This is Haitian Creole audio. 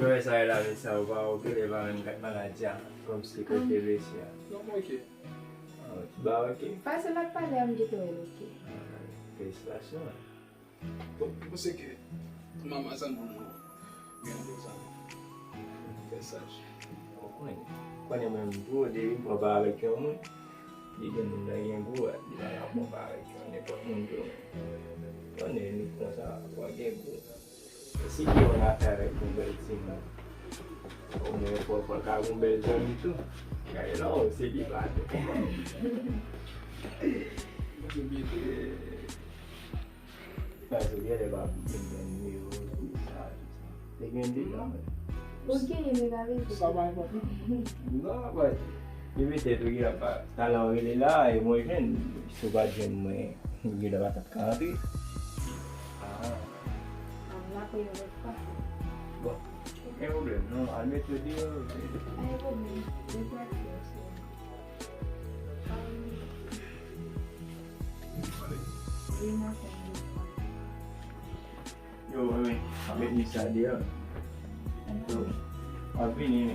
Yo esa la misa o ba o que le va en maladia comme si que te vesia. Non, ok. Ba ok. Pase la pwoblèm gitu ok. Félicitations. Você que maman ça mon nom. Bien ça. Message. Quando eu me vou de provar que eu não digo não é boa, de lá provar que eu não posso muito. Quando ele começa a fazer se eu na terra com belzinho, o meu for colocar um belzinho tu, aí não se divide. Mas o dia levar bem meu, tem que entender. Ok, il va avec. Ça va, pas. Non, ouais. Je vais te dire pas. Alors il est là et moi je ne sais pas moi. Il va te canter. Ah. Là ko yung pa. Bon. Aucun problème. Non, elle me te dit. Ay problème. Yo, oui. Avec Nissa dia. Untuk apa ni?